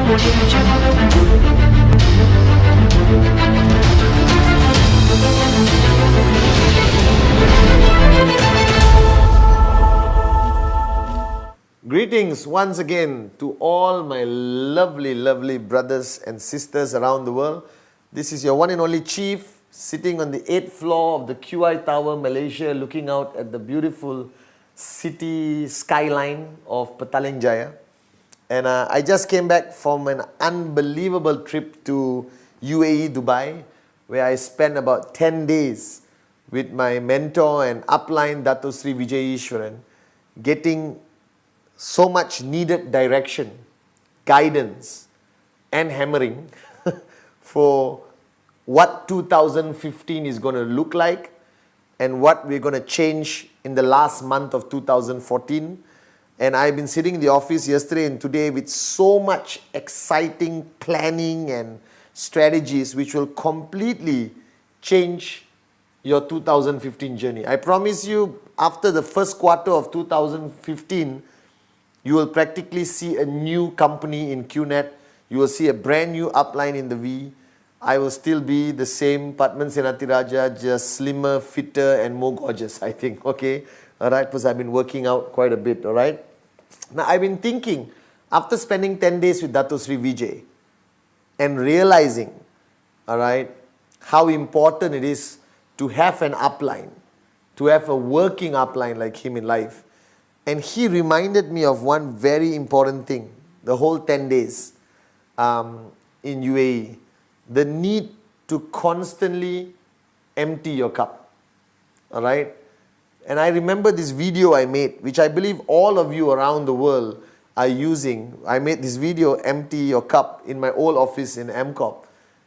Audio Jungle. Greetings once again to all my lovely brothers and sisters around the world. This is your one and only Chief sitting on the 8th floor of the QI Tower, Malaysia, looking out at the beautiful city skyline of Petaling Jaya. And I just came back from an unbelievable trip to UAE, Dubai, where I spent about 10 days with my mentor and upline Dato Sri Vijay Ishwaran, getting so much needed direction, guidance, and hammering for what 2015 is going to look like and what we're going to change in the last month of 2014. And I've been sitting in the office yesterday and today with so much exciting planning and strategies which will completely change your 2015 journey. I promise you, after the first quarter of 2015, you will practically see a new company in QNet. You will see a brand new upline in the V. I will still be the same Padman Senatiraja, just slimmer, fitter, and more gorgeous, I think. Okay? Alright, because I've been working out quite a bit. Alright? Now, I've been thinking, after spending 10 days with Dato Sri Vijay and realizing, alright, how important it is to have an upline, to have a working upline like him in life. And he reminded me of one very important thing, the whole 10 days in UAE. The need to constantly empty your cup. Alright? And I remember this video I made, which I believe all of you around the world are using. I made this video, Empty Your Cup, in my old office in MCOP.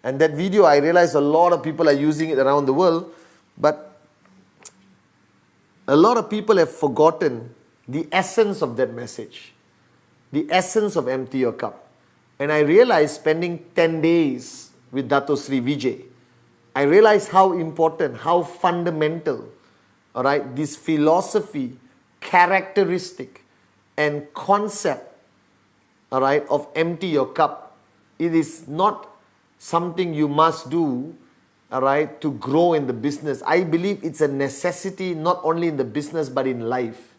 And that video, I realized a lot of people are using it around the world, but a lot of people have forgotten the essence of that message, the essence of Empty Your Cup. And I realized, spending 10 days with Dato Sri Vijay, I realized how important, how fundamental, all right, this philosophy, characteristic, and concept, all right, of Empty Your Cup. It is not something you must do, all right, to grow in the business. I believe it's a necessity not only in the business but in life.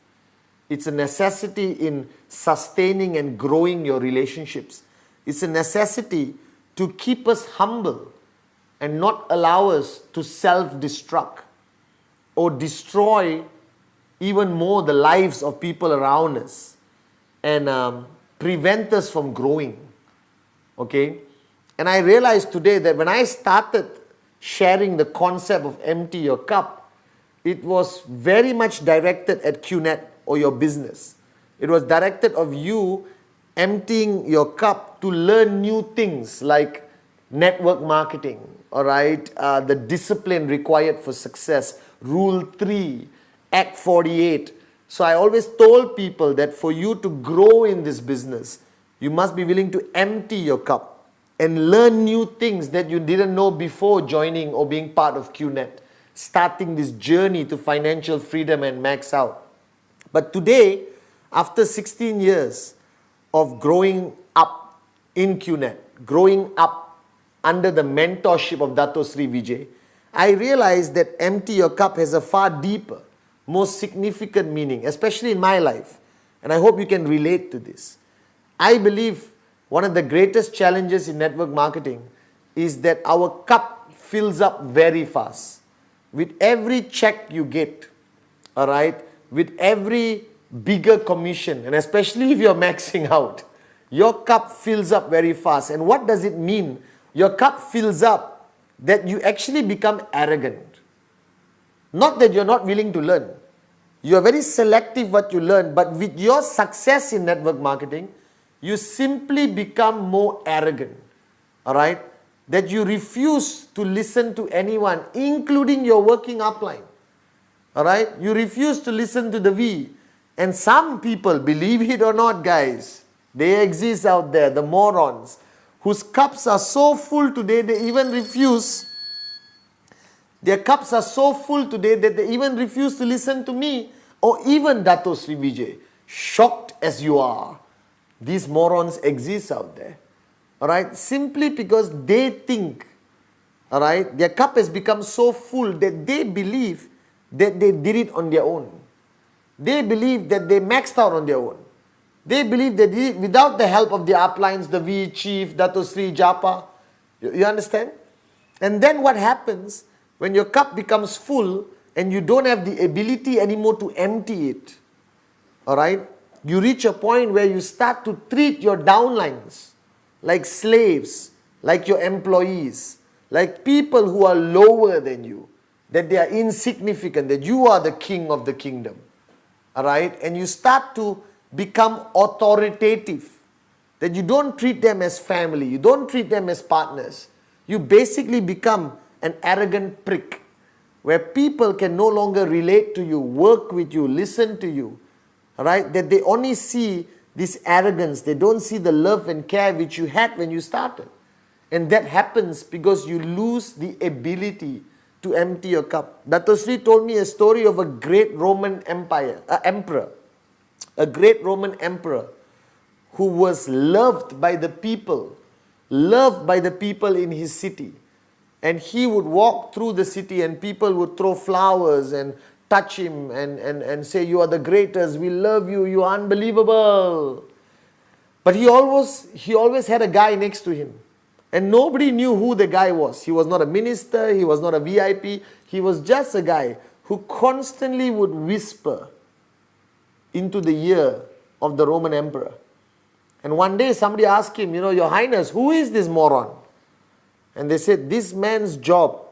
It's a necessity in sustaining and growing your relationships. It's a necessity to keep us humble and not allow us to self-destruct or destroy even more the lives of people around us and prevent us from growing. Okay? And I realized today that when I started sharing the concept of Empty Your Cup, it was very much directed at QNet or your business. It was directed of you emptying your cup to learn new things like network marketing, all right, the discipline required for success, Rule 3, Act 48. So I always told people that for you to grow in this business, you must be willing to empty your cup and learn new things that you didn't know before joining or being part of QNet, starting this journey to financial freedom and max out. But today, after 16 years of growing up in QNet, growing up under the mentorship of Dato Sri Vijay, I realized that Empty Your Cup has a far deeper, more significant meaning, especially in my life. And I hope you can relate to this. I believe one of the greatest challenges in network marketing is that our cup fills up very fast. With every check you get, all right, with every bigger commission, and especially if you're maxing out, your cup fills up very fast. And what does it mean? Your cup fills up that you actually become arrogant. Not that you're not willing to learn. You're very selective what you learn, but with your success in network marketing, you simply become more arrogant. All right? That you refuse to listen to anyone, including your working upline. Alright, you refuse to listen to the V. And some people, believe it or not guys, they exist out there, the morons, whose cups are so full today, they even refuse. Their cups are so full today that they even refuse to listen to me or even Dato Sri Vijay. Shocked as you are, these morons exist out there. Alright, simply because they think, alright, their cup has become so full that they believe that they did it on their own. They believe that they maxed out on their own. They believe that without the help of the uplines, the V Chief, Dato Sri Japa, you understand? And then what happens when your cup becomes full and you don't have the ability anymore to empty it? Alright? You reach a point where you start to treat your downlines like slaves, like your employees, like people who are lower than you, that they are insignificant, that you are the king of the kingdom. Alright? And you start to become authoritative, that you don't treat them as family, you don't treat them as partners. You basically become an arrogant prick, where people can no longer relate to you, work with you, listen to you. Alright? That they only see this arrogance, they don't see the love and care which you had when you started. And that happens because you lose the ability to empty your cup. Dato Sri told me a story of a great Roman emperor, a great Roman emperor who was loved by the people in his city. And he would walk through the city and people would throw flowers and touch him and say, "You are the greatest, we love you, you are unbelievable." But he always had a guy next to him. And nobody knew who the guy was. He was not a minister, he was not a VIP, he was just a guy who constantly would whisper into the ear of the Roman emperor. And one day somebody asked him, "Your Highness, who is this moron?" And they said, "This man's job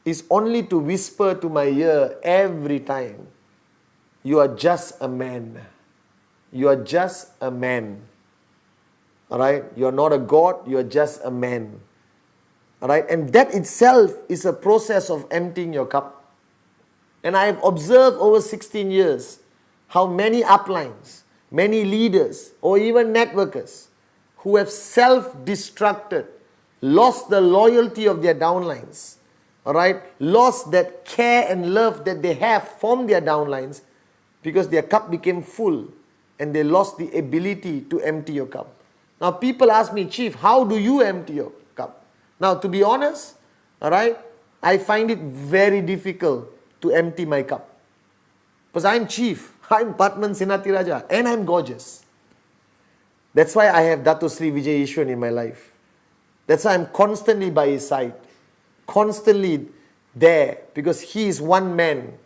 is only to whisper to my ear every time, 'You are just a man. You are just a man.' Alright? You are not a god, you are just a man." Alright? And that itself is a process of emptying your cup. And I have observed over 16 years how many uplines, many leaders, or even networkers who have self-destructed, lost the loyalty of their downlines, alright, lost that care and love that they have from their downlines because their cup became full and they lost the ability to empty your cup. Now people ask me, "Chief, how do you empty your cup?" Now to be honest, alright, I find it very difficult to empty my cup. Because I'm chief, I'm Padman Sinatiraja, and I'm gorgeous. That's why I have Dato Sri Vijay Ishwan in my life. That's why I'm constantly by his side, constantly there, because he is one man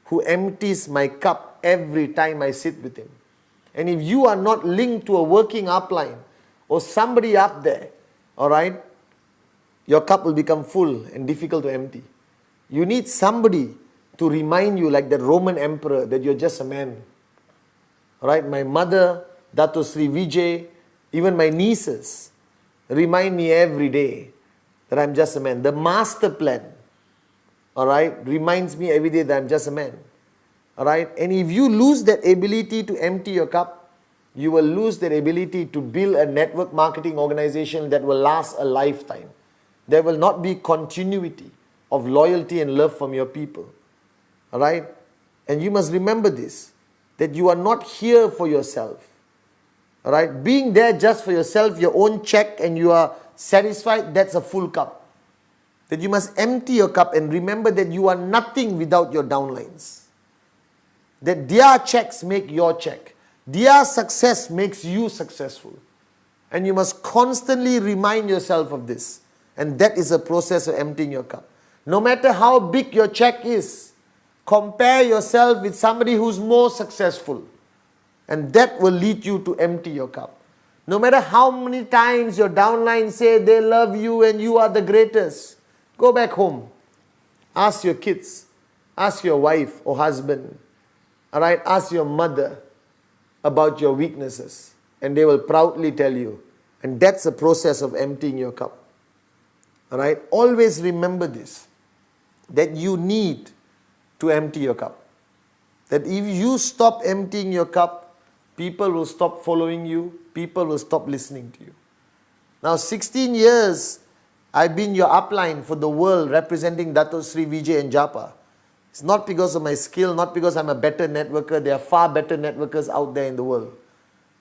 who empties my cup every time I sit with him. And if you are not linked to a working upline or somebody up there, alright, your cup will become full and difficult to empty. You need somebody to remind you, like that Roman emperor, that you're just a man. Alright, my mother, Dato Sri Vijay, even my nieces remind me every day that I'm just a man. The master plan, alright, reminds me every day that I'm just a man. Alright, and if you lose that ability to empty your cup, you will lose that ability to build a network marketing organization that will last a lifetime. There will not be continuity of loyalty and love from your people. Alright, and you must remember this, that you are not here for yourself. Alright, being there just for yourself, your own check, and you are satisfied, that's a full cup. That you must empty your cup and remember that you are nothing without your downlines. That their checks make your check. Their success makes you successful. And you must constantly remind yourself of this. And that is a process of emptying your cup. No matter how big your check is, compare yourself with somebody who's more successful. And that will lead you to empty your cup. No matter how many times your downline say they love you and you are the greatest, go back home. Ask your kids. Ask your wife or husband. Alright, ask your mother about your weaknesses. And they will proudly tell you. And that's the process of emptying your cup. Alright, always remember this. That you need to empty your cup. That if you stop emptying your cup, people will stop following you. People will stop listening to you. Now 16 years, I've been your upline for the world representing Dato Sri Vijay and Japa. It's not because of my skill, not because I'm a better networker. There are far better networkers out there in the world.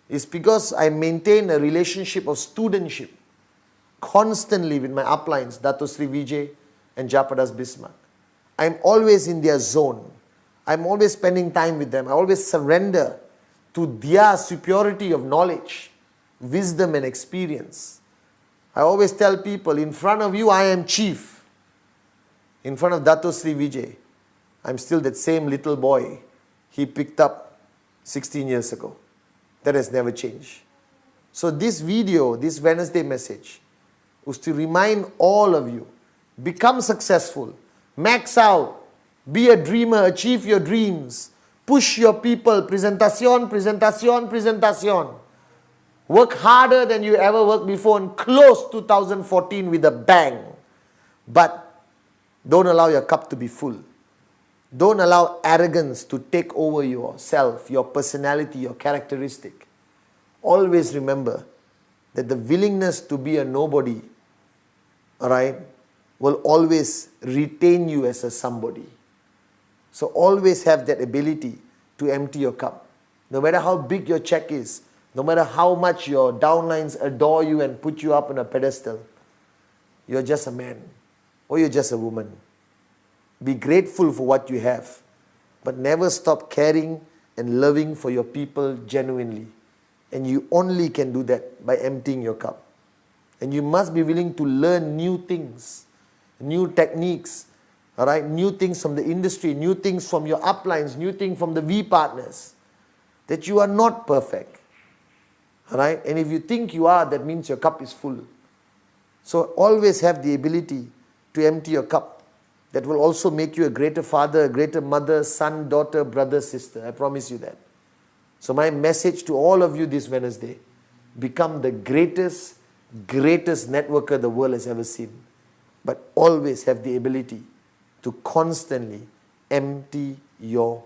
It's because I maintain a relationship of studentship constantly with my uplines, Dato Sri Vijay and Japadas Bismarck. I'm always in their zone. I'm always spending time with them. I always surrender to their superiority of knowledge, wisdom and experience. I always tell people, in front of you I am chief. In front of Dato Sri Vijay, I'm still that same little boy he picked up 16 years ago. That has never changed. So this video, this Wednesday message, was to remind all of you, become successful, max out, be a dreamer, achieve your dreams, push your people, presentación, presentación, presentación. Work harder than you ever worked before and close 2014 with a bang. But don't allow your cup to be full. Don't allow arrogance to take over yourself, your personality, your characteristic. Always remember that the willingness to be a nobody, all right, will always retain you as a somebody. So always have that ability to empty your cup. No matter how big your check is, no matter how much your downlines adore you and put you up on a pedestal, you're just a man or you're just a woman. Be grateful for what you have, but never stop caring and loving for your people genuinely. And you only can do that by emptying your cup. And you must be willing to learn new things, new techniques, all right, new things from the industry, new things from your uplines, new things from the V partners, that you are not perfect. All right? And if you think you are, that means your cup is full. So always have the ability to empty your cup. That will also make you a greater father, a greater mother, son, daughter, brother, sister. I promise you that. So my message to all of you this Wednesday, become the greatest networker the world has ever seen. But always have the ability to constantly empty your